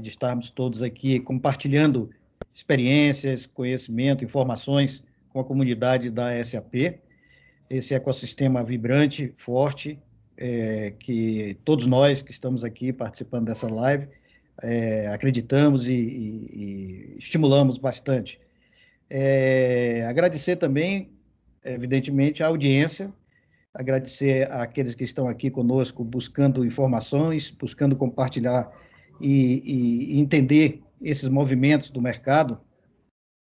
de estarmos todos aqui compartilhando experiências, conhecimento, informações com a comunidade da SAP, esse ecossistema vibrante, forte, que todos nós que estamos aqui participando dessa live acreditamos e estimulamos bastante. Agradecer também, evidentemente, a audiência, agradecer àqueles que estão aqui conosco buscando informações, buscando compartilhar e entender esses movimentos do mercado,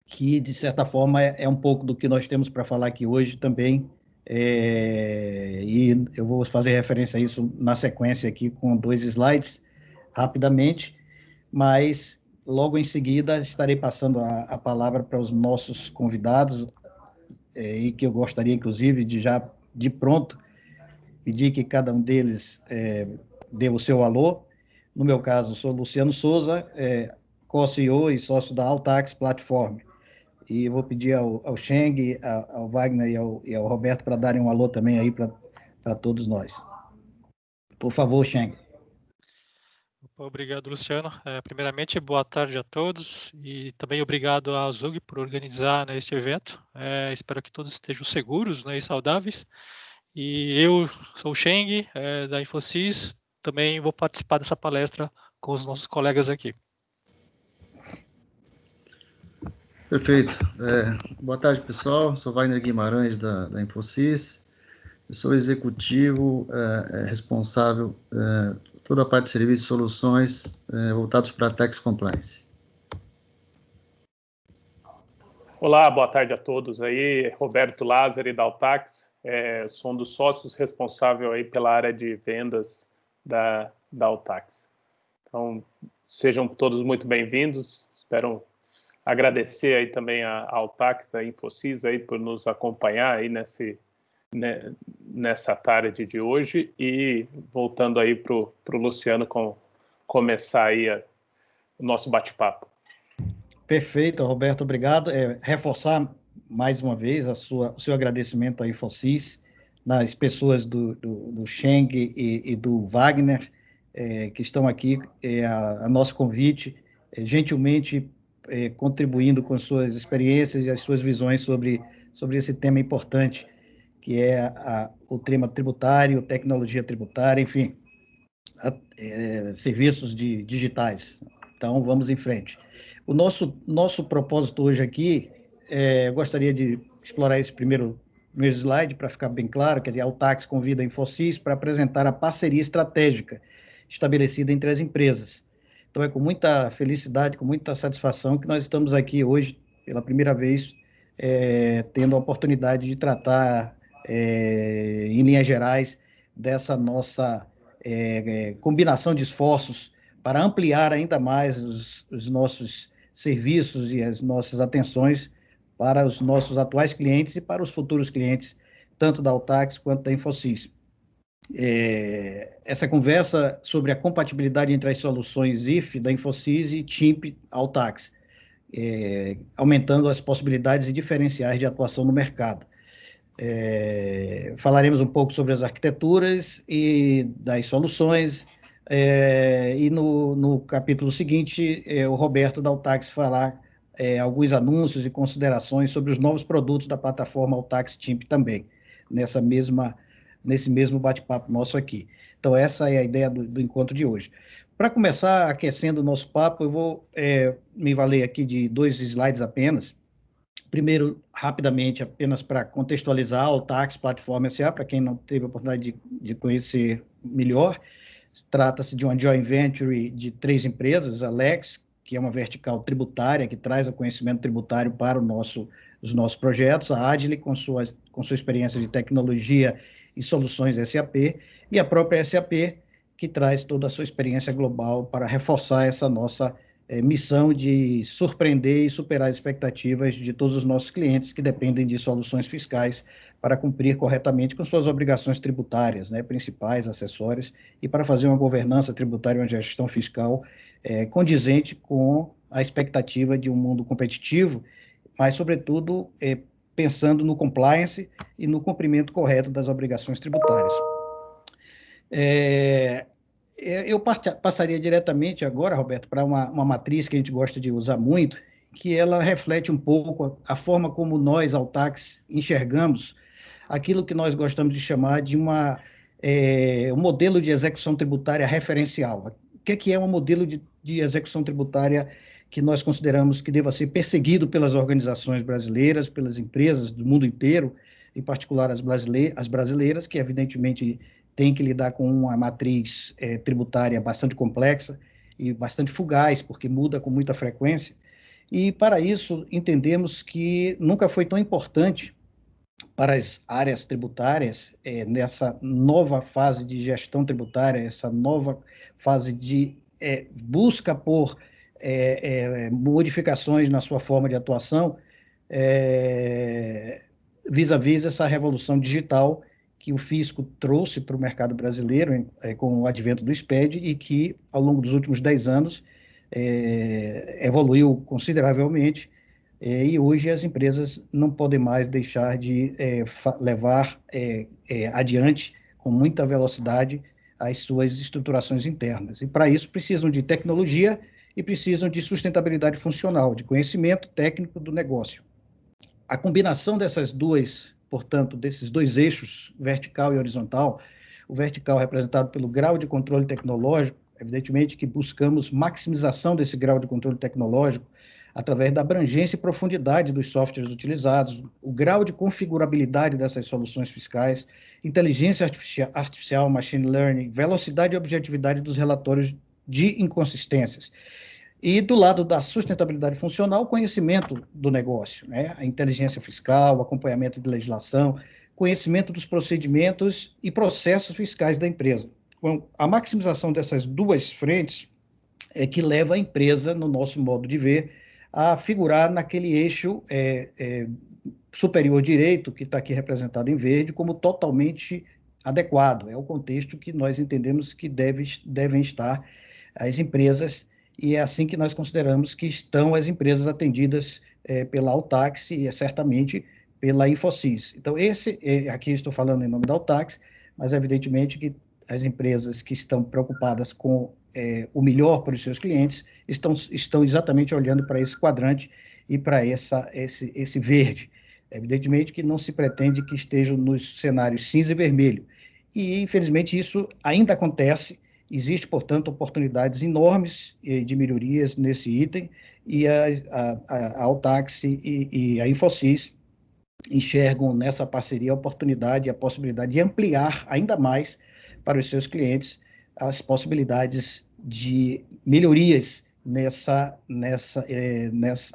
que, de certa forma, é um pouco do que nós temos para falar aqui hoje também, e eu vou fazer referência a isso na sequência aqui com 2 slides, rapidamente, mas logo em seguida estarei passando a palavra para os nossos convidados, e que eu gostaria, inclusive, de já, de pronto, pedir que cada um deles dê o seu alô. No meu caso, sou Luciano Souza, co-CEO e sócio da Altax Platform. E eu vou pedir ao Cheng, ao Wagner e ao Roberto para darem um alô também aí para todos nós. Por favor, Cheng. Obrigado, Luciano. Primeiramente, boa tarde a todos e também obrigado à Zug por organizar, né, este evento. Espero que todos estejam seguros, né, e saudáveis. E eu sou o Cheng, da Infosys, também vou participar dessa palestra com os nossos colegas aqui. Perfeito. Boa tarde, pessoal. Sou Wagner Guimarães, da Infosys. Eu sou executivo responsável por toda a parte de serviços e soluções voltados para a Tax Compliance. Olá, boa tarde a todos. Aí, Roberto Lázari, da Altax. Sou um dos sócios responsável aí pela área de vendas da Altax. Então, sejam todos muito bem-vindos. Espero agradecer aí também a Altax, a Infosys aí por nos acompanhar aí nessa tarde de hoje, e voltando aí para o Luciano começar aí o nosso bate-papo. Perfeito, Roberto, obrigado. Reforçar mais uma vez o seu agradecimento à Infosys, nas pessoas do Cheng e do Wagner, que estão aqui a nosso convite, gentilmente contribuindo com suas experiências e as suas visões sobre esse tema importante, que é o tema tributário, tecnologia tributária, enfim, serviços digitais. Então, vamos em frente. O nosso propósito hoje aqui, eu gostaria de explorar esse primeiro slide para ficar bem claro, quer dizer, a Altax convida a Infosys para apresentar a parceria estratégica estabelecida entre as empresas. Então, é com muita felicidade, com muita satisfação que nós estamos aqui hoje, pela primeira vez, tendo a oportunidade de tratar, em linhas gerais, dessa nossa combinação de esforços para ampliar ainda mais os nossos serviços e as nossas atenções para os nossos atuais clientes e para os futuros clientes, tanto da Altax quanto da Infosys. Essa conversa sobre a compatibilidade entre as soluções IF da Infosys e TIMP Altax, aumentando as possibilidades e diferenciais de atuação no mercado. Falaremos um pouco sobre as arquiteturas e das soluções, e no capítulo seguinte, o Roberto da Altax fará alguns anúncios e considerações sobre os novos produtos da plataforma Altax TIMP também, nesse mesmo bate-papo nosso aqui. Então, essa é a ideia do encontro de hoje. Para começar aquecendo o nosso papo, eu vou me valer aqui de 2 slides apenas. Primeiro, rapidamente, apenas para contextualizar a Altax Platform SA, para quem não teve a oportunidade de conhecer melhor, trata-se de uma joint venture de 3 empresas, a Lex, que é uma vertical tributária, que traz o conhecimento tributário para os nossos projetos, a Agile, com sua experiência de tecnologia e soluções SAP, e a própria SAP, que traz toda a sua experiência global para reforçar essa nossa missão de surpreender e superar as expectativas de todos os nossos clientes que dependem de soluções fiscais para cumprir corretamente com suas obrigações tributárias, né, principais, acessórias, e para fazer uma governança tributária e uma gestão fiscal condizente com a expectativa de um mundo competitivo, mas, sobretudo, pensando no compliance e no cumprimento correto das obrigações tributárias. Eu passaria diretamente agora, Roberto, para uma matriz que a gente gosta de usar muito, que ela reflete um pouco a forma como nós, Altax, enxergamos aquilo que nós gostamos de chamar de um modelo de execução tributária referencial. O que é um modelo de execução tributária que nós consideramos que deva ser perseguido pelas organizações brasileiras, pelas empresas do mundo inteiro, em particular as brasileiras, que evidentemente tem que lidar com uma matriz tributária bastante complexa e bastante fugaz, porque muda com muita frequência. E, para isso, entendemos que nunca foi tão importante para as áreas tributárias, nessa nova fase de gestão tributária, essa nova fase de busca por modificações na sua forma de atuação, vis-à-vis essa revolução digital que o fisco trouxe para o mercado brasileiro com o advento do SPED e que, ao longo dos últimos 10 anos, evoluiu consideravelmente, e hoje as empresas não podem mais deixar de levar adiante com muita velocidade as suas estruturações internas. E, para isso, precisam de tecnologia e precisam de sustentabilidade funcional, de conhecimento técnico do negócio. A combinação dessas duas, portanto, desses dois eixos, vertical e horizontal, o vertical representado pelo grau de controle tecnológico, evidentemente que buscamos maximização desse grau de controle tecnológico através da abrangência e profundidade dos softwares utilizados, o grau de configurabilidade dessas soluções fiscais, inteligência artificial, machine learning, velocidade e objetividade dos relatórios de inconsistências. E, do lado da sustentabilidade funcional, conhecimento do negócio, né? A inteligência fiscal, acompanhamento de legislação, conhecimento dos procedimentos e processos fiscais da empresa. Bom, a maximização dessas duas frentes é que leva a empresa, no nosso modo de ver, a figurar naquele eixo superior direito, que está aqui representado em verde, como totalmente adequado. É o contexto que nós entendemos que devem estar as empresas, e é assim que nós consideramos que estão as empresas atendidas pela Altax e certamente pela Infosys. Então, aqui estou falando em nome da Altax, mas evidentemente que as empresas que estão preocupadas com o melhor para os seus clientes estão exatamente olhando para esse quadrante e para esse verde. Evidentemente que não se pretende que estejam nos cenários cinza e vermelho. E, infelizmente, isso ainda acontece. Existe, portanto, oportunidades enormes de melhorias nesse item, e a Altax e a Infosys enxergam nessa parceria a oportunidade e a possibilidade de ampliar ainda mais para os seus clientes as possibilidades de melhorias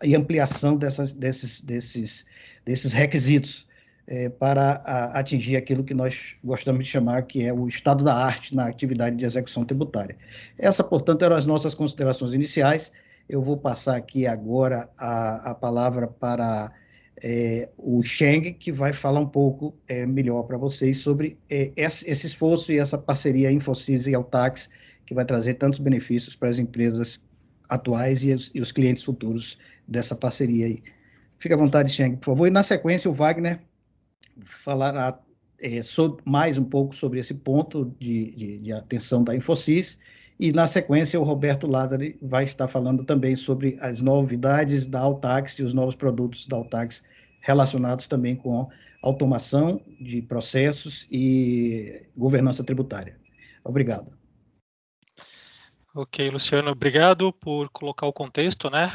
e ampliação desses requisitos para atingir aquilo que nós gostamos de chamar que é o estado da arte na atividade de execução tributária. Essa, portanto, eram as nossas considerações iniciais. Eu vou passar aqui agora a palavra para o Cheng, que vai falar um pouco melhor para vocês sobre esse esforço e essa parceria Infosys e Altax, que vai trazer tantos benefícios para as empresas atuais e os clientes futuros dessa parceria aí. Fique à vontade, Cheng, por favor. E, na sequência, o Wagner falará mais um pouco sobre esse ponto de atenção da Infosys, e, na sequência, o Roberto Lázari vai estar falando também sobre as novidades da Altax e os novos produtos da Altax relacionados também com automação de processos e governança tributária. Obrigado. Ok, Luciano, obrigado por colocar o contexto, né?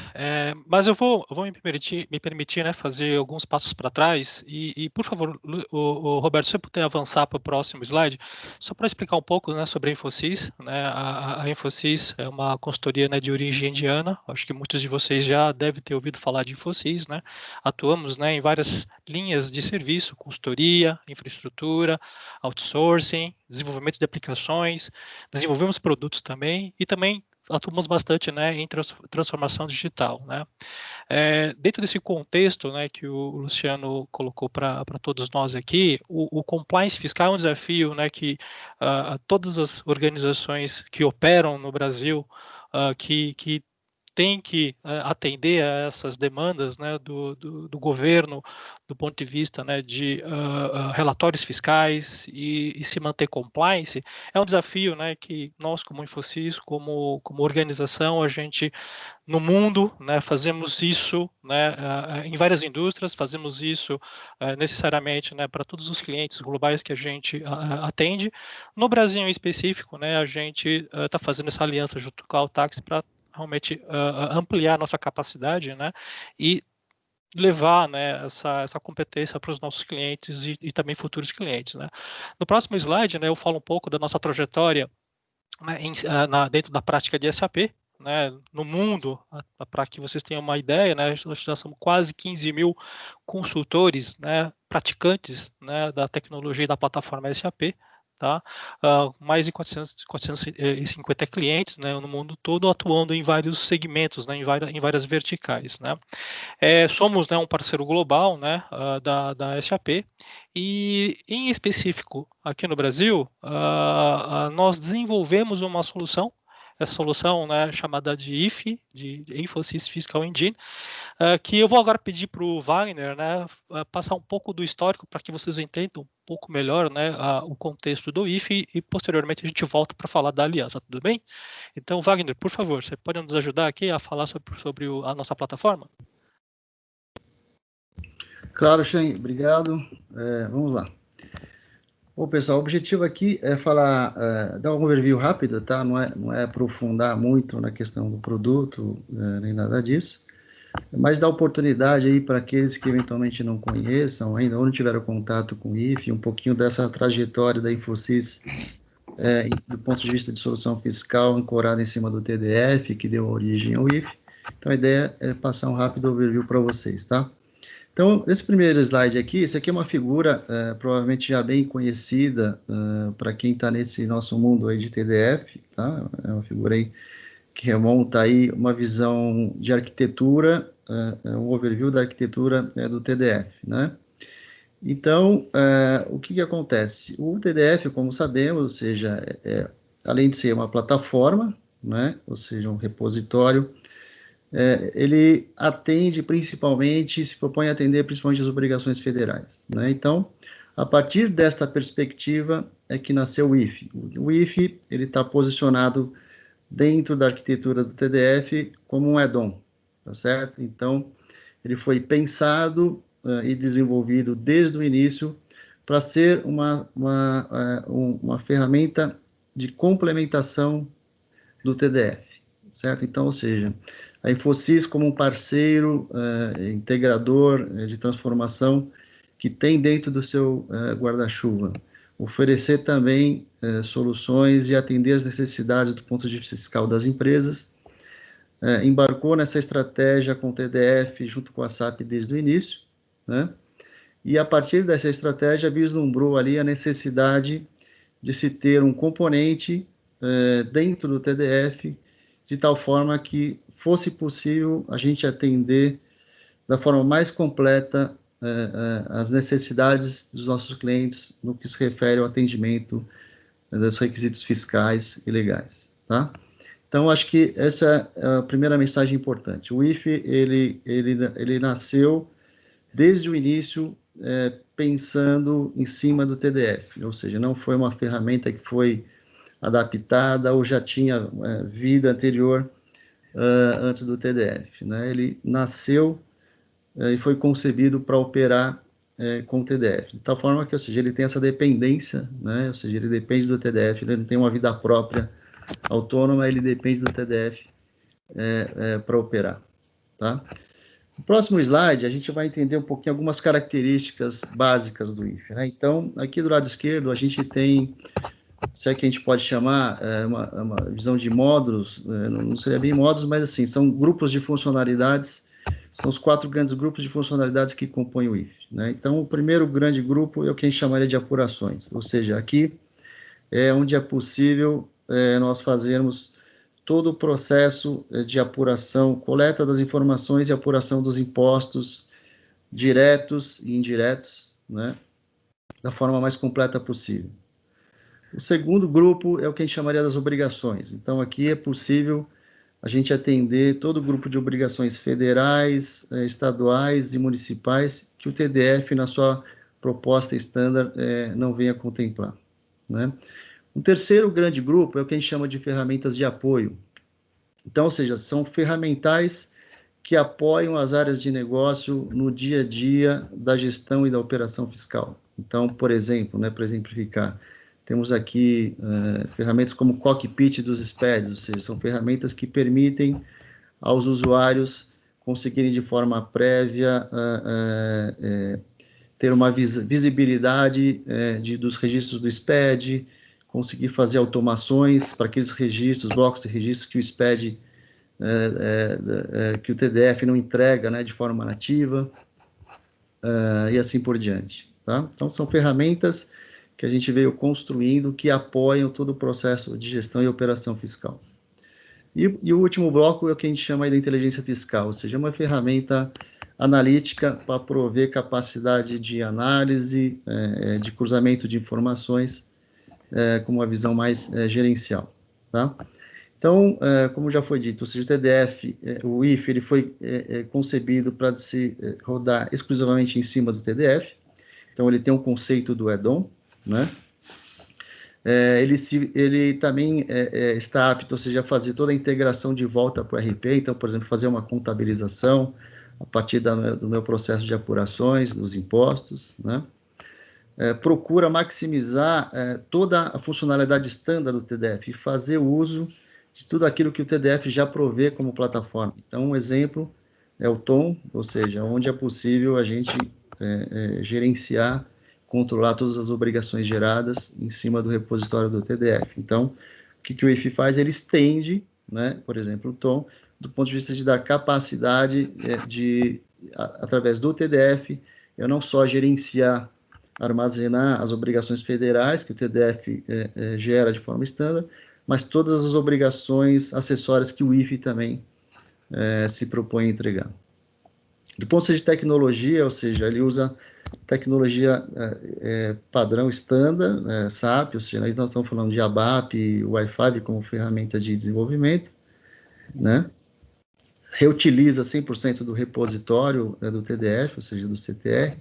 Mas eu vou me permitir, né, fazer alguns passos para trás e, por favor, o Roberto, se você puder avançar para o próximo slide, só para explicar um pouco, né, sobre a Infosys, né? A Infosys é uma consultoria, né, de origem indiana. Acho que muitos de vocês já devem ter ouvido falar de Infosys, né? Atuamos, né, em várias linhas de serviço, consultoria, infraestrutura, outsourcing, desenvolvimento de aplicações, desenvolvemos produtos também e também atuamos bastante, né, em transformação digital, né? Dentro desse contexto, né, que o Luciano colocou para todos nós aqui, o compliance fiscal é um desafio, né, que todas as organizações que operam no Brasil, que tem que atender a essas demandas, né, do governo, do ponto de vista, né, de relatórios fiscais e se manter compliance, é um desafio, né, que nós, como Infosys, como organização, a gente no mundo, né, fazemos isso, né, em várias indústrias, fazemos isso necessariamente, né, para todos os clientes globais que a gente atende. No Brasil em específico, né, a gente está fazendo essa aliança junto com a Altax para realmente ampliar a nossa capacidade, né, e levar, né, essa competência para os nossos clientes e também futuros clientes, né. No próximo slide, né, eu falo um pouco da nossa trajetória, né, dentro da prática de SAP, né, no mundo, para que vocês tenham uma ideia, né, nós já somos quase 15.000 consultores, né, praticantes, né, da tecnologia e da plataforma SAP, tá? Mais de 450 clientes, né, no mundo todo, atuando em vários segmentos, né, em várias verticais, né. Somos, né, um parceiro global, né, da SAP, e em específico aqui no Brasil, nós desenvolvemos uma solução, essa solução, né, chamada de IFE, de Infosys Fiscal Engine, que eu vou agora pedir para o Wagner, né, passar um pouco do histórico para que vocês entendam um pouco melhor, né, o contexto do IFE e posteriormente a gente volta para falar da aliança, tudo bem? Então, Wagner, por favor, você pode nos ajudar aqui a falar sobre a nossa plataforma? Claro, Shane, obrigado. Vamos lá. Bom, pessoal, o objetivo aqui é falar, dar um overview rápido, tá? Não é aprofundar muito na questão do produto, nem nada disso, mas dar oportunidade aí para aqueles que eventualmente não conheçam ainda, ou não tiveram contato com o IFE, um pouquinho dessa trajetória da Infosys, do ponto de vista de solução fiscal, ancorada em cima do TDF, que deu origem ao IFE. Então, a ideia é passar um rápido overview para vocês, tá? Então, esse primeiro slide aqui, isso aqui é uma figura provavelmente já bem conhecida para quem está nesse nosso mundo aí de TDF, tá? É uma figura aí que remonta aí uma visão de arquitetura, um overview da arquitetura do TDF, né? Então, o que acontece? O TDF, como sabemos, ou seja, além de ser uma plataforma, né? Ou seja, um repositório, ele atende principalmente, se propõe a atender principalmente as obrigações federais, né? Então, a partir desta perspectiva é que nasceu o IFE. O IFE, ele está posicionado dentro da arquitetura do TDF como um add-on, tá certo? Então, ele foi pensado e desenvolvido desde o início para ser uma ferramenta de complementação do TDF, certo? Então, ou seja, a Infosys como um parceiro integrador de transformação que tem dentro do seu guarda-chuva, oferecer também soluções e atender as necessidades do ponto de vista fiscal das empresas, embarcou nessa estratégia com o TDF junto com a SAP desde o início, né? E a partir dessa estratégia vislumbrou ali a necessidade de se ter um componente dentro do TDF de tal forma que fosse possível a gente atender da forma mais completa as necessidades dos nossos clientes no que se refere ao atendimento dos requisitos fiscais e legais, tá? Então, acho que essa é a primeira mensagem importante. O IFE, ele nasceu desde o início pensando em cima do TDF, ou seja, não foi uma ferramenta que foi adaptada ou já tinha vida anterior antes do TDF, né? Ele nasceu e foi concebido para operar com o TDF, de tal forma que, ou seja, ele tem essa dependência, né? Ou seja, ele depende do TDF, ele não tem uma vida própria autônoma, ele depende do TDF para operar, tá? No próximo slide, a gente vai entender um pouquinho algumas características básicas do IFE, né? Então, aqui do lado esquerdo, a gente tem, se é que a gente pode chamar, uma visão de módulos, não seria bem módulos, mas assim, são grupos de funcionalidades, são os 4 grandes grupos de funcionalidades que compõem o IFE, né? Então, o primeiro grande grupo é o que a gente chamaria de apurações, ou seja, aqui é onde é possível nós fazermos todo o processo de apuração, coleta das informações e apuração dos impostos diretos e indiretos, né, da forma mais completa possível. O segundo grupo é o que a gente chamaria das obrigações. Então, aqui é possível a gente atender todo o grupo de obrigações federais, estaduais e municipais que o TDF, na sua proposta estándar, não venha contemplar, né? Um terceiro grande grupo é o que a gente chama de ferramentas de apoio. Então, ou seja, são ferramentais que apoiam as áreas de negócio no dia a dia da gestão e da operação fiscal. Então, por exemplo, né, para exemplificar, temos aqui ferramentas como o cockpit dos SPEDs, ou seja, são ferramentas que permitem aos usuários conseguirem de forma prévia ter uma visibilidade dos registros do SPED, conseguir fazer automações para aqueles registros, blocos de registros que o SPED, que o TDF não entrega, né, de forma nativa, e assim por diante. Tá? Então, são ferramentas que a gente veio construindo que apoiam todo o processo de gestão e operação fiscal. E o último bloco é o que a gente chama de inteligência fiscal, ou seja, uma ferramenta analítica para prover capacidade de análise, de cruzamento de informações, com uma visão mais gerencial. Tá? Então, como já foi dito, ou seja, o TDF, o IF, ele foi concebido para se rodar exclusivamente em cima do TDF. Então, ele tem um conceito do add-on, né? Ele também está apto, ou seja, a fazer toda a integração de volta para o RP. Então, por exemplo, fazer uma contabilização a partir do meu processo de apurações dos impostos, né? Procura maximizar toda a funcionalidade estándar do TDF e fazer uso de tudo aquilo que o TDF já provê como plataforma. Então, um exemplo é o TOM, ou seja, onde é possível a gente gerenciar, controlar todas as obrigações geradas em cima do repositório do TDF. Então, o que o IF faz? Ele estende, né, por exemplo, o TOM, do ponto de vista de dar capacidade através do TDF, eu não só gerenciar, armazenar as obrigações federais que o TDF gera de forma estándar, mas todas as obrigações acessórias que o IF também se propõe a entregar. Do ponto de vista de tecnologia, ou seja, ele usa tecnologia padrão estándar, SAP, ou seja, nós estamos falando de ABAP e Wi-Fi como ferramenta de desenvolvimento, né? Reutiliza 100% do repositório do TDF, ou seja, do CTR,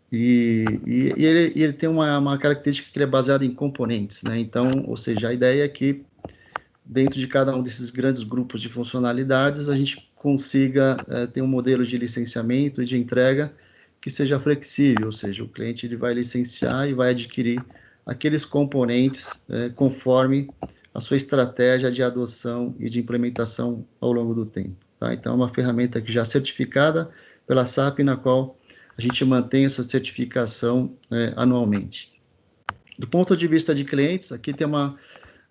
e ele tem uma característica que ele é baseado em componentes, né? Então, ou seja, a ideia é que dentro de cada um desses grandes grupos de funcionalidades, a gente consiga ter um modelo de licenciamento e de entrega que seja flexível, ou seja, o cliente ele vai licenciar e vai adquirir aqueles componentes conforme a sua estratégia de adoção e de implementação ao longo do tempo. Tá? Então, é uma ferramenta que já é certificada pela SAP, na qual a gente mantém essa certificação anualmente. Do ponto de vista de clientes, aqui tem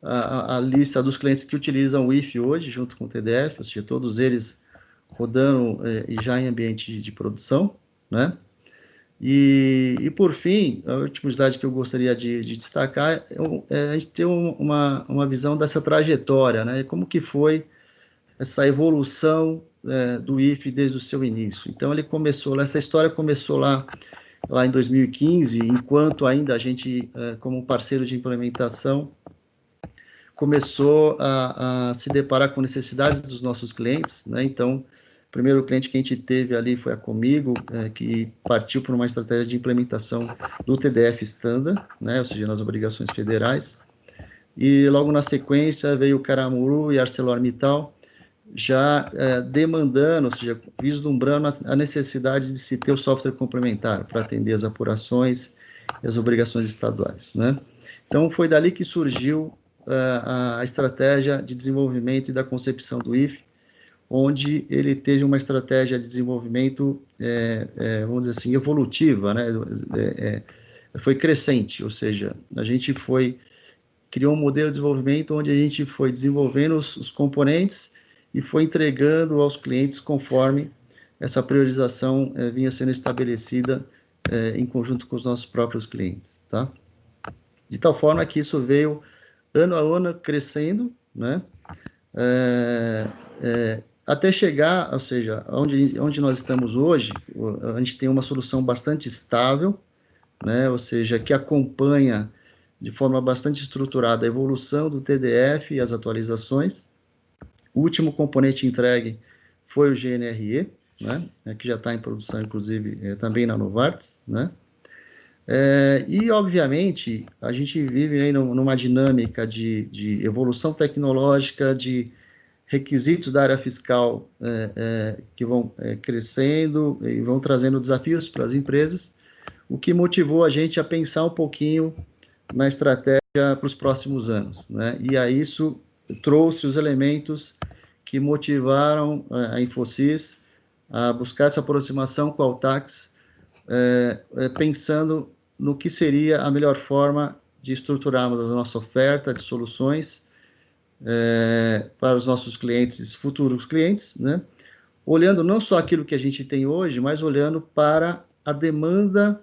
a lista dos clientes que utilizam o IF hoje, junto com o TDF, ou seja, todos eles rodando e já em ambiente de produção, né? E por fim, a última slide que eu gostaria de destacar é a gente ter uma visão dessa trajetória, né? Como que foi essa evolução do IF desde o seu início. Então, essa história começou lá em 2015, enquanto ainda a gente, como parceiro de implementação, começou a se deparar com necessidades dos nossos clientes, né? Então, o primeiro cliente que a gente teve ali foi a Comigo, que partiu por uma estratégia de implementação do TDF Standard, né? Ou seja, nas obrigações federais. E logo na sequência veio o Caramuru e ArcelorMittal, já demandando, ou seja, vislumbrando a necessidade de se ter o software complementar para atender as apurações e as obrigações estaduais, né? Então, foi dali que surgiu a estratégia de desenvolvimento e da concepção do IF, onde ele teve uma estratégia de desenvolvimento, vamos dizer assim, evolutiva, né? Foi crescente, ou seja, a gente criou um modelo de desenvolvimento onde a gente foi desenvolvendo os componentes e foi entregando aos clientes conforme essa priorização vinha sendo estabelecida em conjunto com os nossos próprios clientes, tá? De tal forma que isso veio ano a ano crescendo, né? Até chegar, ou seja, onde nós estamos hoje, a gente tem uma solução bastante estável, né? Ou seja, que acompanha de forma bastante estruturada a evolução do TDF e as atualizações. O último componente entregue foi o GNRE, né, que já está em produção, inclusive, também na Novartis, né? E, obviamente, a gente vive aí numa dinâmica de evolução tecnológica, de requisitos da área fiscal que vão crescendo e vão trazendo desafios para as empresas, o que motivou a gente a pensar um pouquinho na estratégia para os próximos anos, né? E aí isso trouxe os elementos que motivaram a Infosys a buscar essa aproximação com a Altax, pensando no que seria a melhor forma de estruturarmos a nossa oferta de soluções para os nossos clientes e futuros clientes, né? Olhando não só aquilo que a gente tem hoje, mas olhando para a demanda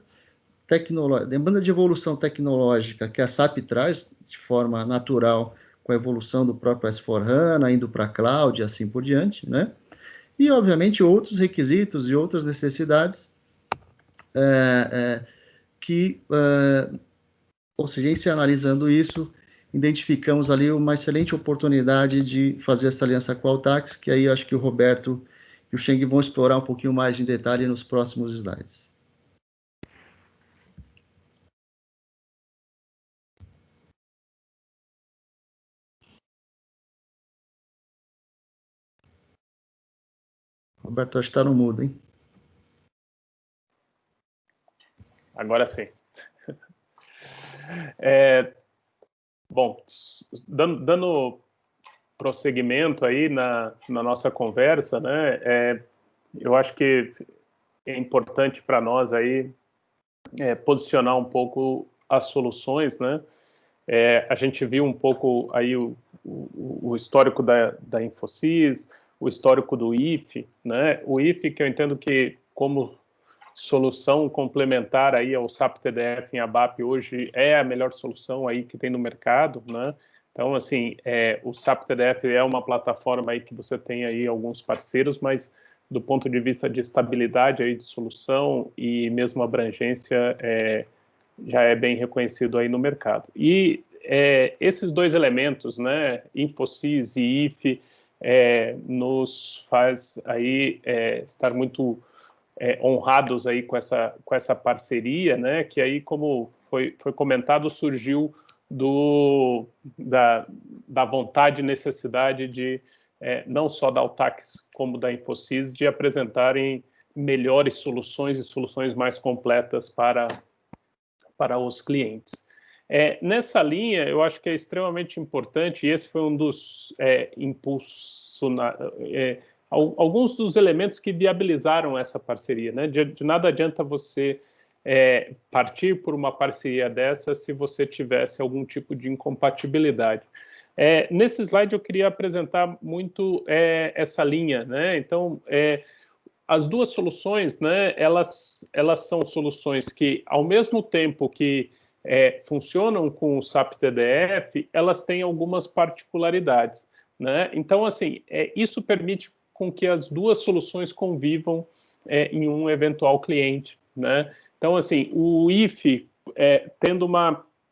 tecnológica, demanda de evolução tecnológica que a SAP traz de forma natural com a evolução do próprio S/4HANA, indo para a cloud e assim por diante, né? E, obviamente, outros requisitos e outras necessidades que, ou seja, em se analisando isso, identificamos ali uma excelente oportunidade de fazer essa aliança com a Altax, que aí eu acho que o Roberto e o Cheng vão explorar um pouquinho mais em detalhe nos próximos slides. Roberto, acho que está no mudo, hein? Agora sim. Bom, dando prosseguimento aí na nossa conversa, né? Eu acho que é importante para nós aí posicionar um pouco as soluções, né? A gente viu um pouco aí o histórico da Infosys, o histórico do IFE, né? O IFE, que eu entendo que como solução complementar aí ao SAP TDF em ABAP hoje é a melhor solução aí que tem no mercado, né? Então, assim, o SAP TDF é uma plataforma aí que você tem aí alguns parceiros, mas do ponto de vista de estabilidade aí de solução e mesmo abrangência, já é bem reconhecido aí no mercado. E esses dois elementos, né, Infosys e IFE, nos faz aí estar muito honrados aí com essa parceria, né, que aí, como foi comentado, surgiu da vontade e necessidade de, não só da Altax como da Infosys, de apresentarem melhores soluções e soluções mais completas para os clientes. Nessa linha, eu acho que é extremamente importante, e esse foi um dos alguns dos elementos que viabilizaram essa parceria, né? De nada adianta você partir por uma parceria dessa se você tivesse algum tipo de incompatibilidade. Nesse slide eu queria apresentar muito essa linha, né? Então, as duas soluções, né, elas são soluções que, ao mesmo tempo que funcionam com o SAP TDF, elas têm algumas particularidades, né? Então, assim, isso permite com que as duas soluções convivam em um eventual cliente, né? Então, assim, o IFE tendo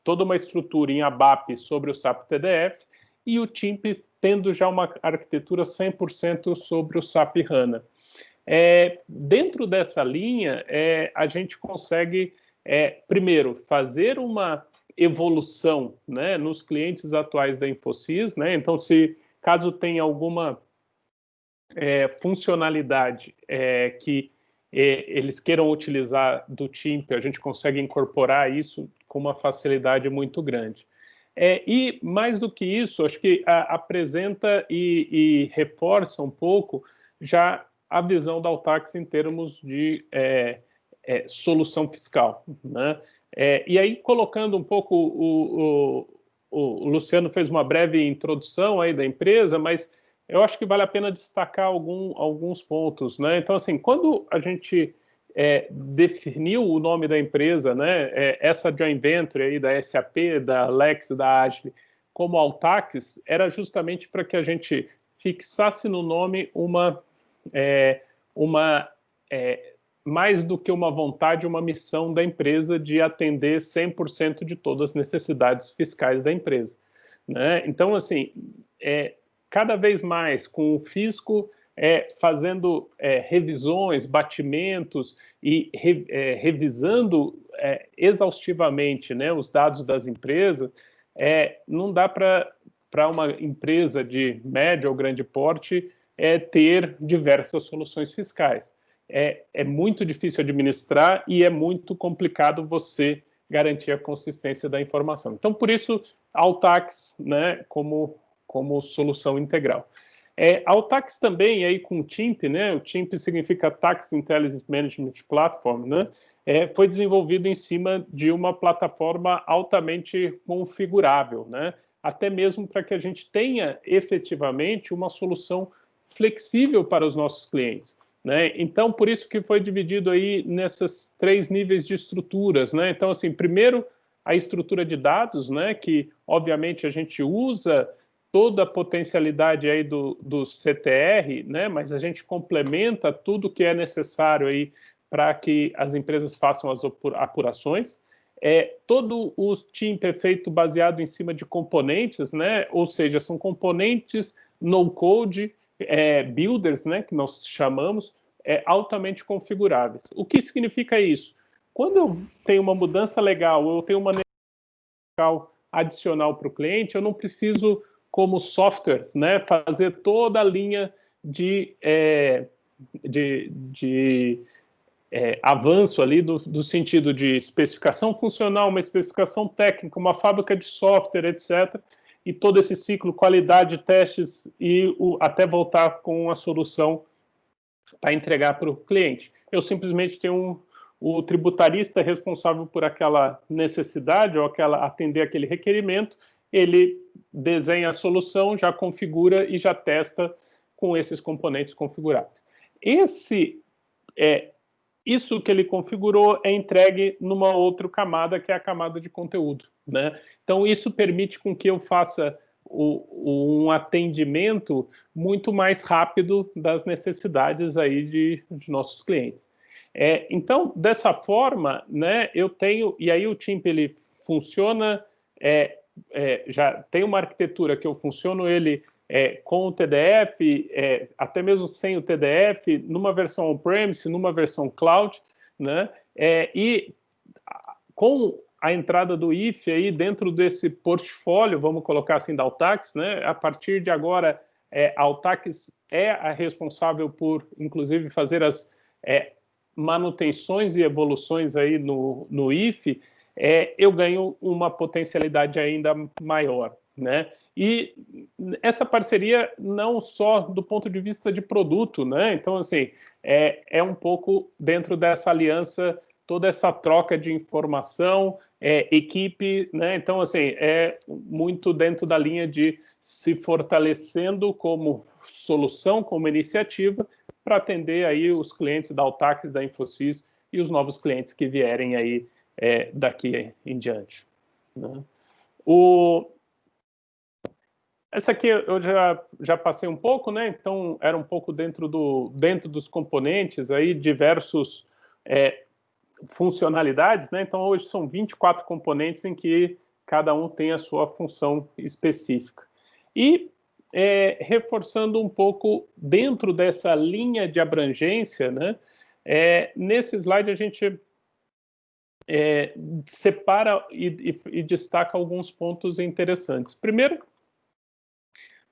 toda uma estrutura em ABAP sobre o SAP TDF e o TIMP tendo já uma arquitetura 100% sobre o SAP HANA. Dentro dessa linha, a gente consegue, primeiro, fazer uma evolução, né, nos clientes atuais da Infosys, né? Então, caso tenha alguma funcionalidade que eles queiram utilizar do TIMP, a gente consegue incorporar isso com uma facilidade muito grande. E, mais do que isso, acho que apresenta e reforça um pouco já a visão da Altax em termos de solução fiscal, né? E aí, colocando um pouco, o Luciano fez uma breve introdução aí da empresa, mas eu acho que vale a pena destacar alguns pontos, né? Então, assim, quando a gente definiu o nome da empresa, né, essa joint venture aí da SAP, da Lex, da Agile, como Altax, era justamente para que a gente fixasse no nome uma mais do que uma vontade, uma missão da empresa de atender 100% de todas as necessidades fiscais da empresa, né? Então, assim, cada vez mais com o fisco fazendo revisões, batimentos e revisando exaustivamente, né, os dados das empresas, não dá para uma empresa de médio ou grande porte ter diversas soluções fiscais. É muito difícil administrar e é muito complicado você garantir a consistência da informação. Então, por isso, a Altax, né, como solução integral. A Altax também, aí com o TIMP, né, o TIMP significa Tax Intelligence Management Platform, né, foi desenvolvido em cima de uma plataforma altamente configurável, né, até mesmo para que a gente tenha efetivamente uma solução flexível para os nossos clientes, né? Então, por isso que foi dividido aí nessas 3 níveis de estruturas, né? Então, assim, primeiro, a estrutura de dados, né, que obviamente a gente usa toda a potencialidade aí do CTR, né, mas a gente complementa tudo que é necessário aí para que as empresas façam as apurações. Todo o TIMP é feito baseado em cima de componentes, né, ou seja, são componentes no-code, builders, né, que nós chamamos, altamente configuráveis. O que significa isso? Quando eu tenho uma mudança legal, eu tenho uma legal adicional para o cliente, eu não preciso, como software, né, fazer toda a linha de avanço ali do sentido de especificação funcional, uma especificação técnica, uma fábrica de software, etc., e todo esse ciclo, qualidade, testes e até voltar com a solução para entregar para o cliente. Eu simplesmente tenho o tributarista responsável por aquela necessidade ou atender aquele requerimento, ele desenha a solução, já configura e já testa com esses componentes configurados. Isso que ele configurou é entregue numa outra camada, que é a camada de conteúdo, né? Então, isso permite com que eu faça um atendimento muito mais rápido das necessidades aí de nossos clientes. Então, dessa forma, né, eu tenho... E aí o TIMP, ele funciona... já tem uma arquitetura que eu funciono ele com o TDF, até mesmo sem o TDF, numa versão on-premise, numa versão cloud, né? E com a entrada do IFE aí dentro desse portfólio, vamos colocar assim, da Altax, né? A partir de agora, a Altax é a responsável por, inclusive, fazer as manutenções e evoluções aí no IFE, eu ganho uma potencialidade ainda maior, né? E essa parceria não só do ponto de vista de produto, né? Então, assim, um pouco dentro dessa aliança, toda essa troca de informação, equipe, né? Então, assim, muito dentro da linha de se fortalecendo como solução, como iniciativa, para atender aí os clientes da Altax, da Infosys e os novos clientes que vierem aí daqui em diante, né? Essa aqui eu já passei um pouco, né? Então, era um pouco dentro dos componentes, aí, diversos funcionalidades, né? Então, hoje são 24 componentes em que cada um tem a sua função específica. E, reforçando um pouco dentro dessa linha de abrangência, né? Nesse slide a gente separa e destaca alguns pontos interessantes. Primeiro,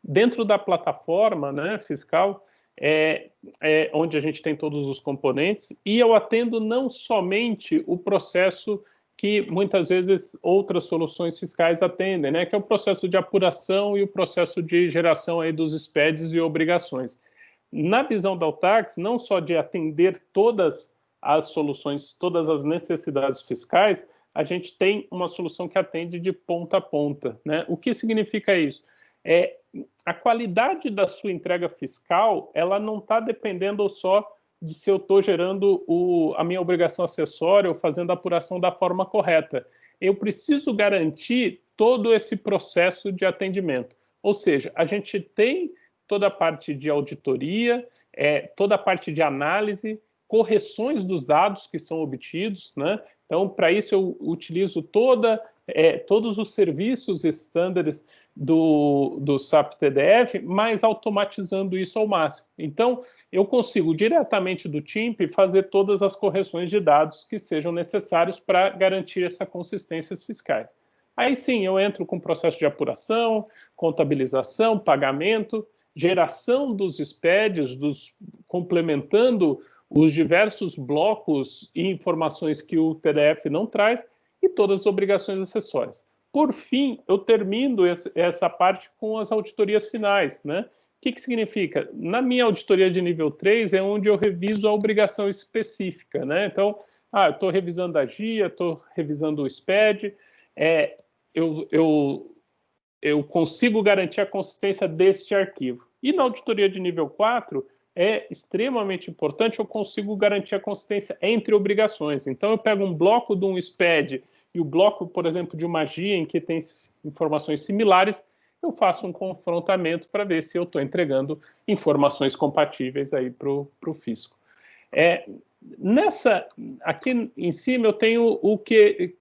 dentro da plataforma, né, fiscal, onde a gente tem todos os componentes, e eu atendo não somente o processo que muitas vezes outras soluções fiscais atendem, né, que é o processo de apuração e o processo de geração aí dos SPEDs e obrigações. Na visão da Altax, não só de atender todas as soluções, todas as necessidades fiscais, a gente tem uma solução que atende de ponta a ponta, né? O que significa isso? A qualidade da sua entrega fiscal, ela não está dependendo só de se eu estou gerando a minha obrigação acessória ou fazendo a apuração da forma correta. Eu preciso garantir todo esse processo de atendimento. Ou seja, a gente tem toda a parte de auditoria, toda a parte de análise, correções dos dados que são obtidos, né? Então, para isso eu utilizo todos os serviços estándares do SAP TDF, mas automatizando isso ao máximo. Então, eu consigo diretamente do TIMP fazer todas as correções de dados que sejam necessários para garantir essa consistência fiscal. Aí sim, eu entro com processo de apuração, contabilização, pagamento, geração dos SPEDs, complementando os diversos blocos e informações que o TDF não traz e todas as obrigações acessórias. Por fim, eu termino essa parte com as auditorias finais, né? O que significa? Na minha auditoria de nível 3 é onde eu reviso a obrigação específica, né? Então, eu estou revisando a GIA, estou revisando o SPED, eu consigo garantir a consistência deste arquivo. E na auditoria de nível 4, é extremamente importante, eu consigo garantir a consistência entre obrigações. Então, eu pego um bloco de um SPED e o bloco, por exemplo, de uma GIA, em que tem informações similares, eu faço um confrontamento para ver se eu estou entregando informações compatíveis aí para o fisco. Aqui em cima eu tenho o que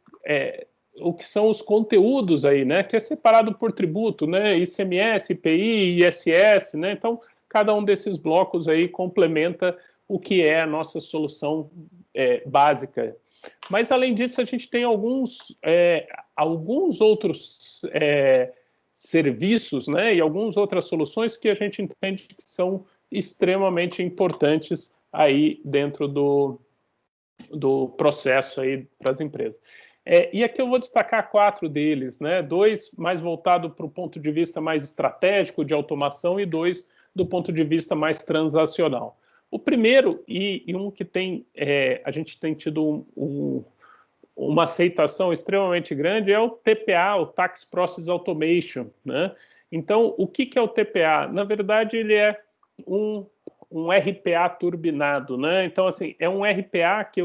são os conteúdos aí, né? Que é separado por tributo, né? ICMS, IPI, ISS, né? Então, cada um desses blocos aí complementa o que é a nossa solução básica. Mas, além disso, a gente tem alguns outros serviços, né? E algumas outras soluções que a gente entende que são extremamente importantes aí dentro do processo aí para as empresas. E aqui eu vou destacar 4 deles, né? 2 mais voltados para o ponto de vista mais estratégico de automação e 2 do ponto de vista mais transacional. O primeiro, e um que a gente tem tido uma aceitação extremamente grande, é o TPA, o Tax Process Automation, né? Então, o que é o TPA? Na verdade, ele é um RPA turbinado, né? Então, assim, é um RPA que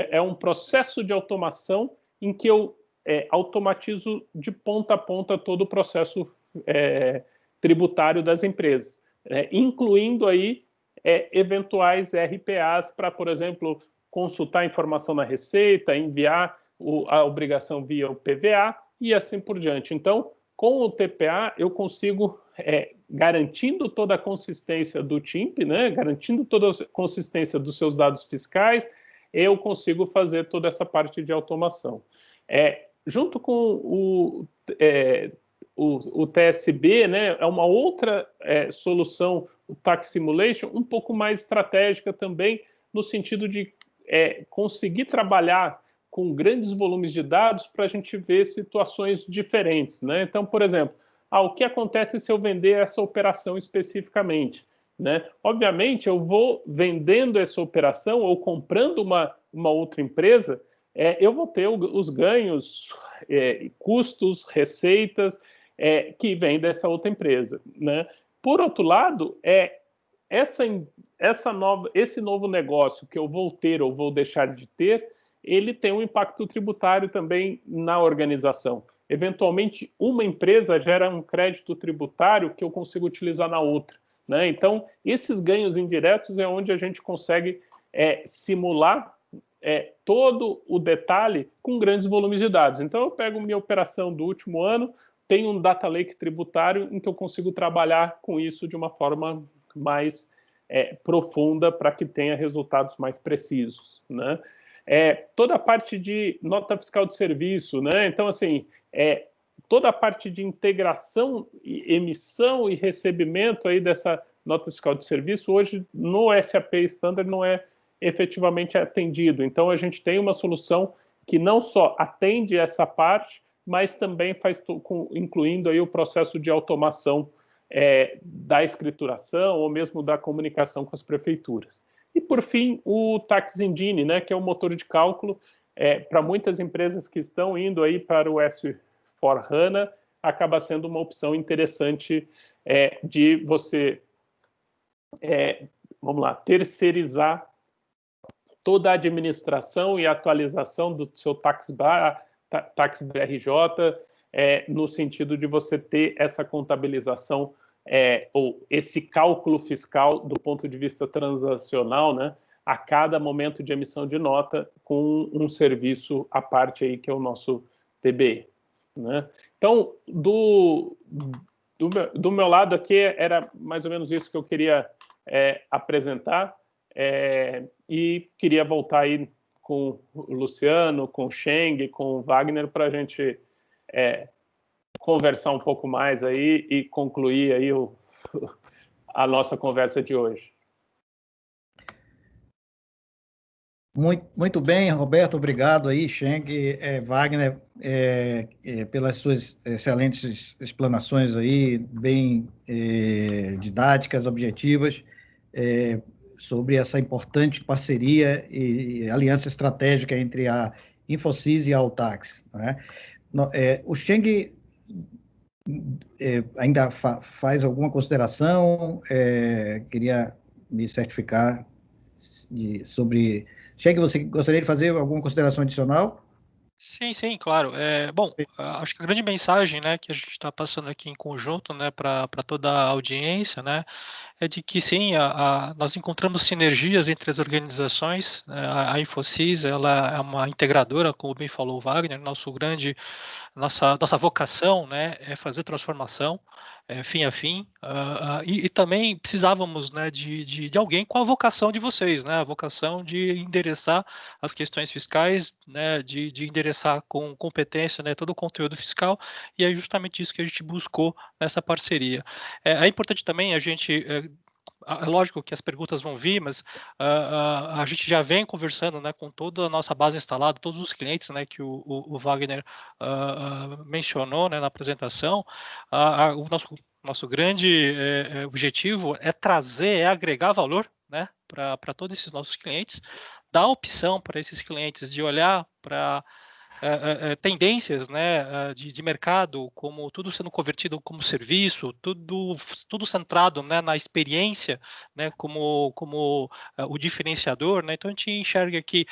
é um processo de automação em que eu automatizo de ponta a ponta todo o processo tributário das empresas, incluindo aí eventuais RPAs para, por exemplo, consultar informação na Receita, enviar a obrigação via o PVA e assim por diante. Então, com o TPA, eu consigo, garantindo toda a consistência do TIMP, né, garantindo toda a consistência dos seus dados fiscais, eu consigo fazer toda essa parte de automação. Junto com o TSB, né, é uma outra solução, o Tax Simulation, um pouco mais estratégica também, no sentido de conseguir trabalhar com grandes volumes de dados para a gente ver situações diferentes, né? Então, por exemplo, o que acontece se eu vender essa operação especificamente, né? Obviamente, eu vou vendendo essa operação ou comprando uma outra empresa, eu vou ter os ganhos, custos, receitas que vêm dessa outra empresa, né? Por outro lado, esse novo negócio que eu vou ter ou vou deixar de ter, ele tem um impacto tributário também na organização. Eventualmente, uma empresa gera um crédito tributário que eu consigo utilizar na outra, né? Então, esses ganhos indiretos é onde a gente consegue simular todo o detalhe com grandes volumes de dados. Então, eu pego minha operação do último ano, tenho um data lake tributário em que eu consigo trabalhar com isso de uma forma mais profunda para que tenha resultados mais precisos, né? Toda a parte de nota fiscal de serviço, né? Então, assim, toda a parte de integração, emissão e recebimento aí dessa nota fiscal de serviço, hoje no SAP Standard não é efetivamente atendido. Então, a gente tem uma solução que não só atende essa parte, mas também faz incluindo aí o processo de automação da escrituração ou mesmo da comunicação com as prefeituras. E, por fim, o Tax Engine, né, que é um motor de cálculo para muitas empresas que estão indo aí para o S/4HANA, acaba sendo uma opção interessante de você, vamos lá, terceirizar toda a administração e atualização do seu Tax BRJ, no sentido de você ter essa contabilização ou esse cálculo fiscal do ponto de vista transacional, né, a cada momento de emissão de nota com um serviço à parte aí, que é o nosso TBE, né? Então, do meu lado aqui, era mais ou menos isso que eu queria apresentar, e queria voltar aí com o Luciano, com o Cheng, com o Wagner, para a gente conversar um pouco mais aí e concluir aí a nossa conversa de hoje. Muito bem, Roberto, obrigado aí, Cheng, Wagner, pelas suas excelentes explanações aí, bem didáticas, objetivas, sobre essa importante parceria e aliança estratégica entre a Infosys e a Altax, né? O Cheng ainda faz alguma consideração? Queria me certificar sobre... Cheng, você gostaria de fazer alguma consideração adicional? Sim, claro. Bom, acho que a grande mensagem, né, que a gente está passando aqui em conjunto, né, para toda a audiência, né, é de que sim, nós encontramos sinergias entre as organizações. A Infosys, ela é uma integradora, como bem falou o Wagner. Nossa vocação, né, é fazer transformação, fim a fim, e também precisávamos, né, de alguém com a vocação de vocês, né, a vocação de endereçar as questões fiscais, né, de endereçar com competência, né, todo o conteúdo fiscal, e é justamente isso que a gente buscou nessa parceria. É importante também a gente é lógico que as perguntas vão vir, mas a gente já vem conversando, né, com toda a nossa base instalada, todos os clientes, né, que o Wagner mencionou, né, na apresentação. O nosso grande objetivo é agregar valor, né, para todos esses nossos clientes, dar opção para esses clientes de olhar para tendências, né, de mercado, como tudo sendo convertido como serviço, tudo centrado, né, na experiência, né, como o diferenciador, né? Então a gente enxerga que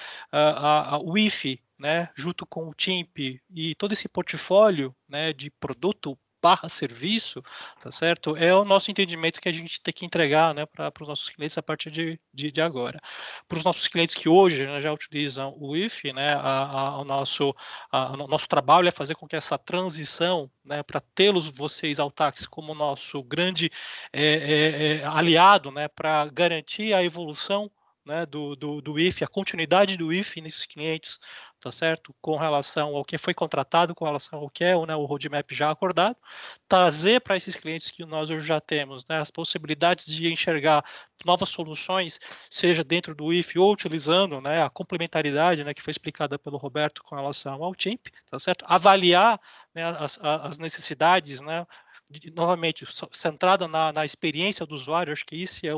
o IFE, né, junto com o TIMP e todo esse portfólio, né, de produto barra serviço, tá certo? É o nosso entendimento que a gente tem que entregar, né, para os nossos clientes a partir de agora. Para os nossos clientes que hoje, né, já utilizam o IFE, né, o nosso trabalho é fazer com que essa transição, né, para tê-los vocês, Altax, como nosso grande aliado, né, para garantir a evolução, né, do IFE, a continuidade do IFE nesses clientes, tá certo? Com relação ao que foi contratado, com relação ao que é, né, o roadmap já acordado, trazer para esses clientes que nós hoje já temos, né, as possibilidades de enxergar novas soluções, seja dentro do IFE ou utilizando, né, a complementaridade, né, que foi explicada pelo Roberto com relação ao TIMP, tá certo? Avaliar, né, as necessidades, né, novamente, centrada na experiência do usuário. Acho que isso é a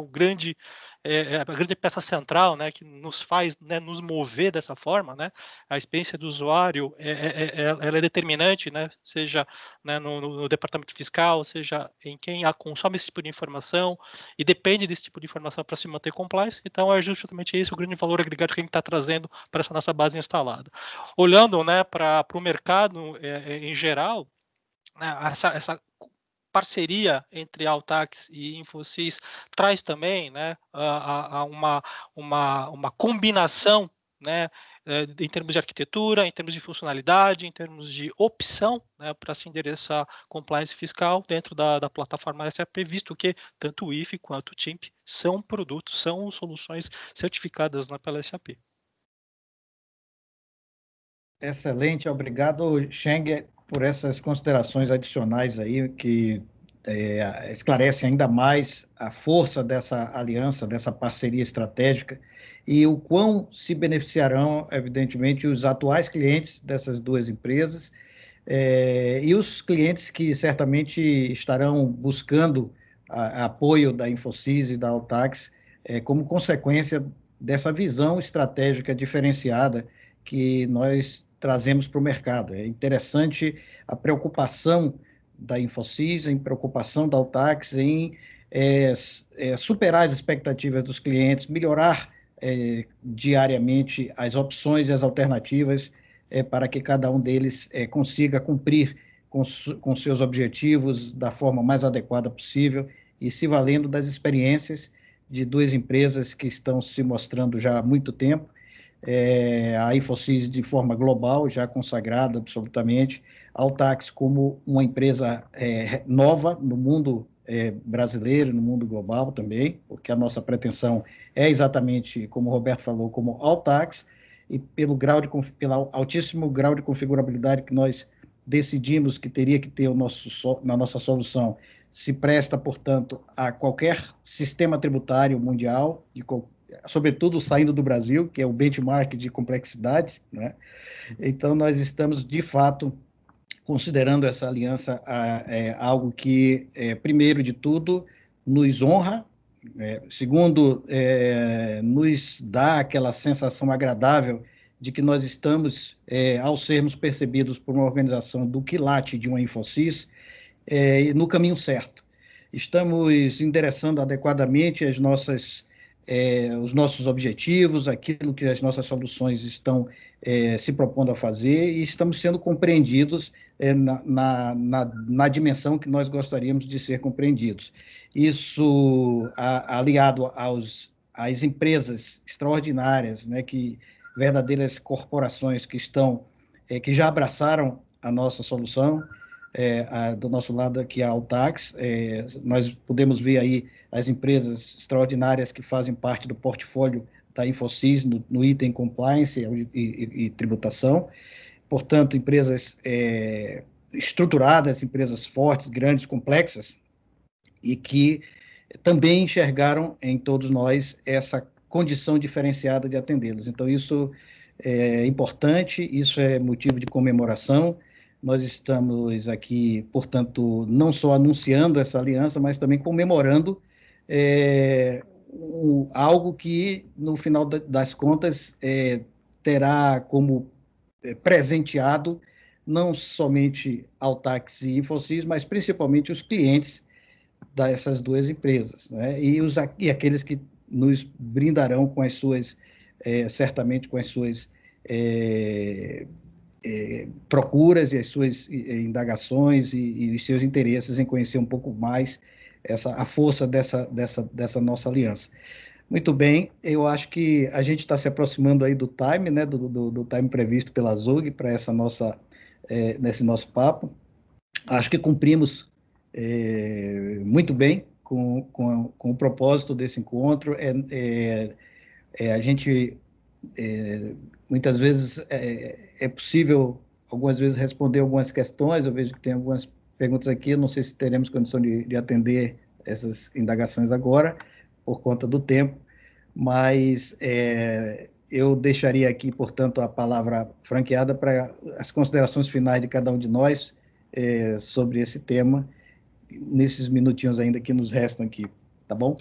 grande peça central, né, que nos faz, né, nos mover dessa forma, né? A experiência do usuário ela é determinante, né, seja, né, no departamento fiscal, seja em quem consome esse tipo de informação e depende desse tipo de informação para se manter compliance. Então é justamente esse o grande valor agregado que a gente está trazendo para essa nossa base instalada. Olhando, né, para o mercado em geral, né, essa parceria entre Altax e Infosys traz também, né, uma combinação, né, em termos de arquitetura, em termos de funcionalidade, em termos de opção, né, para se endereçar compliance fiscal dentro da plataforma SAP, visto que tanto o IFE quanto o TIMP são produtos, são soluções certificadas, né, pela SAP. Excelente, obrigado, Cheng, por essas considerações adicionais aí, que esclarecem ainda mais a força dessa aliança, dessa parceria estratégica, e o quão se beneficiarão, evidentemente, os atuais clientes dessas duas empresas, e os clientes que certamente estarão buscando apoio da Infosys e da Altax, como consequência dessa visão estratégica diferenciada que nós trazemos para o mercado. É interessante a preocupação da Infosys, a preocupação da Altax em superar as expectativas dos clientes, melhorar diariamente as opções e as alternativas para que cada um deles consiga cumprir com seus objetivos da forma mais adequada possível e se valendo das experiências de duas empresas que estão se mostrando já há muito tempo, a Infosys de forma global, já consagrada absolutamente, a Altax como uma empresa nova no mundo brasileiro, no mundo global também, porque a nossa pretensão é exatamente, como o Roberto falou, como Altax, e pelo altíssimo grau de configurabilidade que nós decidimos que teria que ter na nossa solução, se presta, portanto, a qualquer sistema tributário mundial, sobretudo saindo do Brasil, que é o benchmark de complexidade, né? Então, nós estamos, de fato, considerando essa aliança algo que, primeiro de tudo, nos honra, segundo, nos dá aquela sensação agradável de que nós estamos, ao sermos percebidos por uma organização do quilate de uma Infosys, no caminho certo. Estamos endereçando adequadamente os nossos objetivos, aquilo que as nossas soluções estão se propondo a fazer, e estamos sendo compreendidos na dimensão que nós gostaríamos de ser compreendidos. Isso, aliado às empresas extraordinárias, né, verdadeiras corporações que já abraçaram a nossa solução, do nosso lado aqui a Altax, nós podemos ver aí as empresas extraordinárias que fazem parte do portfólio da Infosys no item compliance e tributação, portanto, empresas estruturadas, empresas fortes, grandes, complexas, e que também enxergaram em todos nós essa condição diferenciada de atendê-los. Então, isso é importante, isso é motivo de comemoração. Nós estamos aqui, portanto, não só anunciando essa aliança, mas também comemorando algo que, no final das contas, terá como presenteado não somente Altax e Infosys, mas principalmente os clientes dessas duas empresas, né? E aqueles que nos brindarão com as suas, certamente com as suas procuras e as suas indagações e os seus interesses em conhecer um pouco mais a força dessa nossa aliança. Muito bem, eu acho que a gente está se aproximando aí do time, né, do time previsto pela ZUG para nesse nosso papo. Acho que cumprimos muito bem com o propósito desse encontro. A gente, muitas vezes, é possível, algumas vezes, responder algumas questões. Eu vejo que tem algumas perguntas aqui, eu não sei se teremos condição de atender essas indagações agora, por conta do tempo, mas eu deixaria aqui, portanto, a palavra franqueada para as considerações finais de cada um de nós sobre esse tema, nesses minutinhos ainda que nos restam aqui, tá bom?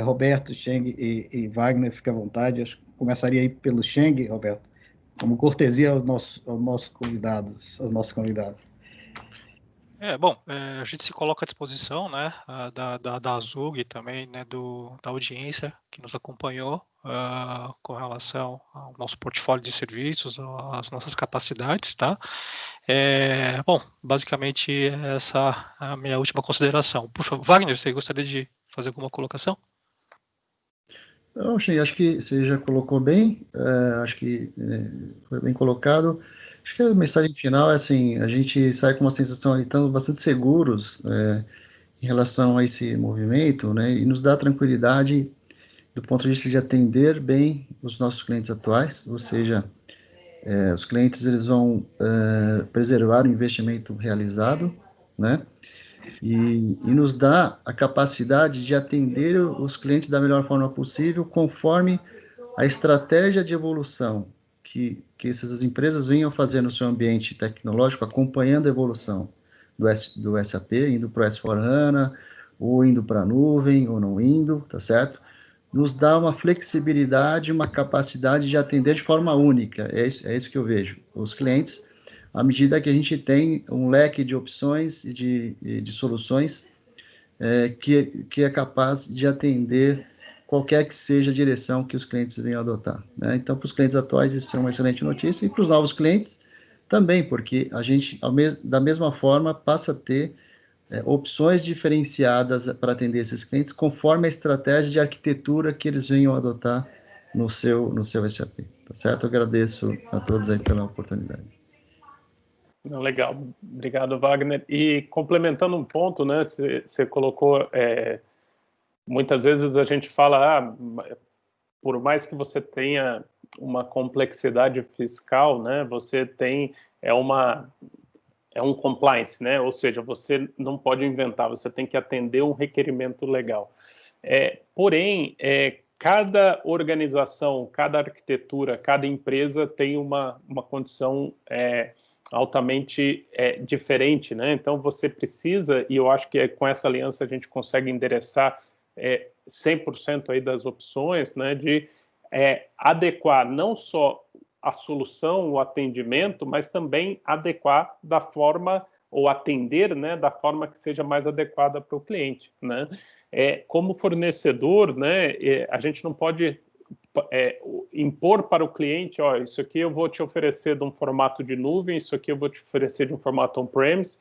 Roberto, Cheng e Wagner, fique à vontade. Eu começaria aí pelo Cheng, Roberto, como cortesia aos nossos convidados. Bom, a gente se coloca à disposição, né, da ZUG e também, né, da audiência que nos acompanhou com relação ao nosso portfólio de serviços, às nossas capacidades, tá? Bom, basicamente essa é a minha última consideração. Por favor, Wagner, você gostaria de fazer alguma colocação? Não, Xen, acho que você já colocou bem, acho que foi bem colocado. Acho que a mensagem final é assim, a gente sai com uma sensação de estamos bastante seguros em relação a esse movimento, né, e nos dá tranquilidade do ponto de vista de atender bem os nossos clientes atuais, ou seja, os clientes eles vão preservar o investimento realizado, né, e nos dá a capacidade de atender os clientes da melhor forma possível, conforme a estratégia de evolução que essas empresas venham fazer no seu ambiente tecnológico, acompanhando a evolução do SAP, indo para o S/4HANA, ou indo para a nuvem, ou não indo, tá certo? Nos dá uma flexibilidade, uma capacidade de atender de forma única, é isso que eu vejo. Os clientes, à medida que a gente tem um leque de opções e de soluções que é capaz de atender qualquer que seja a direção que os clientes venham adotar, né? Então, para os clientes atuais, isso é uma excelente notícia, e para os novos clientes também, porque a gente, da mesma forma, passa a ter opções diferenciadas para atender esses clientes conforme a estratégia de arquitetura que eles venham adotar no seu SAP, tá certo? Eu agradeço a todos aí pela oportunidade. Legal, obrigado, Wagner. E complementando um ponto, né, você colocou, muitas vezes a gente fala, por mais que você tenha uma complexidade fiscal, né, você tem, um compliance, né, ou seja, você não pode inventar, você tem que atender um requerimento legal. Porém, cada organização, cada arquitetura, cada empresa tem uma condição altamente diferente, né? Então você precisa, e eu acho que com essa aliança a gente consegue endereçar 100% aí das opções, né? De adequar não só a solução, o atendimento, mas também adequar da forma, ou atender, né? Da forma que seja mais adequada para o cliente, né? Como fornecedor, né? A gente não pode impor para o cliente, ó, isso aqui eu vou te oferecer de um formato de nuvem, isso aqui eu vou te oferecer de um formato on-premise,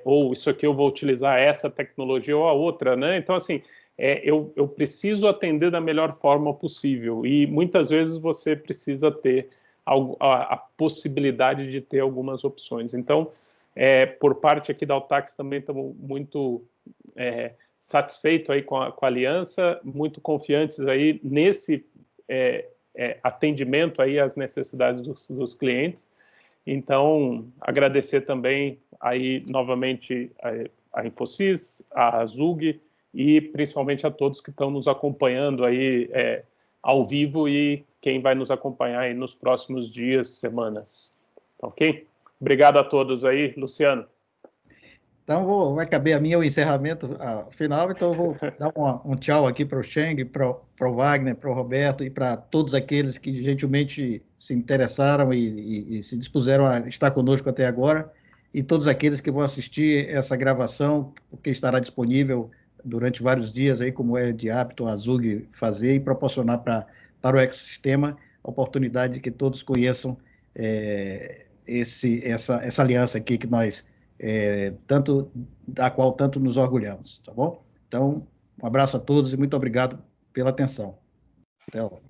ou isso aqui eu vou utilizar essa tecnologia ou a outra, né? Então, assim, eu preciso atender da melhor forma possível e muitas vezes você precisa ter a possibilidade de ter algumas opções. Então, por parte aqui da Altax também estamos muito satisfeito aí com a aliança, muito confiantes aí nesse atendimento aí às necessidades dos clientes. Então, agradecer também aí novamente a Infosys, a Zug e principalmente a todos que estão nos acompanhando aí ao vivo e quem vai nos acompanhar aí nos próximos dias, semanas. Ok? Obrigado a todos aí, Luciano. Então, vai caber a mim o encerramento final, então eu vou dar um tchau aqui para o Cheng, para o Wagner, para o Roberto e para todos aqueles que gentilmente se interessaram e se dispuseram a estar conosco até agora, e todos aqueles que vão assistir essa gravação, porque estará disponível durante vários dias, aí, como é de hábito a Zug fazer, e proporcionar para o ecossistema a oportunidade de que todos conheçam essa aliança aqui que nós da qual tanto nos orgulhamos, tá bom? Então, um abraço a todos e muito obrigado pela atenção. Até logo.